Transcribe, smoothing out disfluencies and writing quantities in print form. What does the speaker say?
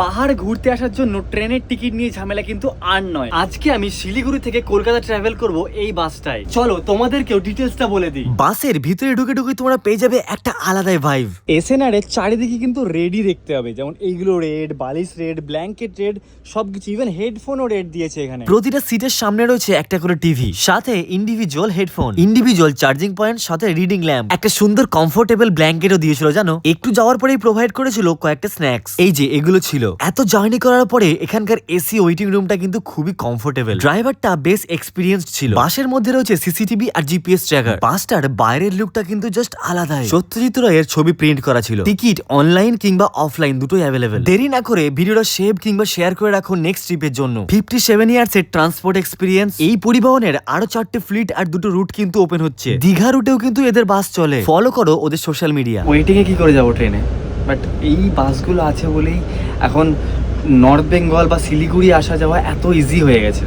পাহাড় ঘুরতে আসার জন্য ট্রেনের টিকিট নিয়ে ঝামেলা কিন্তু আর নয়। আজকে আমি শিলিগুড়ি থেকে কলকাতা ট্রাভেল করব এই বাসটায়। চলো তোমাদেরকেও ডিটেলসটা বলে দিই। বাসের ভিতরে ঢুকে ঢুকে তোমরা পেয়ে যাবে একটা আলাদাই ভাইব। এসএনআর এর চারিদিকে কিন্তু রেডই দেখতে হবে, যেমন এইগুলো রেড, বালিশ রেড, ব্ল্যাঙ্কেট রেড, সবকিছু, ইভেন হেডফোনও রেড দিয়েছে এখানে। প্রতিটা সিটের সামনে রয়েছে একটা করে টিভি, সাথে individual headphone, individual charging point, সাথে রিডিং ল্যাম্প, একটা সুন্দর কমফোর্টেবল ব্ল্যাঙ্কেটও দিয়েছিল জানো। একটু যাওয়ার পরেই প্রোভাইড করেছিল কয়েকটা স্ন্যাক্স। এই যে এগুলো ছিল। এত জার্নি করার পরে এখানকার এসি ওয়েটিং রুমটা কিন্তু খুবই কমফোর্টেবল। ড্রাইভারটা বেশ এক্সপিরিয়েন্স ছিল। বাসের মধ্যে রয়েছে সিসিটিভি আর জিপিএস ট্র্যাকার। বাসটার বাইরের লুকটা কিন্তু জাস্ট আলাদাই। সত্যজিৎ রায়ের ছবি প্রিন্ট করা ছিল। টিকিট অনলাইন কিংবা অফলাইন দুটোই অ্যাভেলেবেল। দেরি না করে ভিডিওটা সেভ কিংবা শেয়ার করে রাখো নেক্সট ট্রিপের জন্য। 57 ইয়ার্স এর ট্রান্সপোর্ট এক্সপিরিয়েন্স। এই পরিবহনের আরো 4টে ফ্লিট আর 2টো রুট কিন্তু ওপেন হচ্ছে। দীঘা রুটেও কিন্তু এদের বাস চলে। ফলো করো ওদের সোশ্যাল মিডিয়া। ওয়েটিং এ কি করে যাবো ট্রেনে? বাট এই বাসগুলো আছে বলেই এখন নর্থ বেঙ্গল বা শিলিগুড়ি আসা যাওয়া এত ইজি হয়ে গেছে।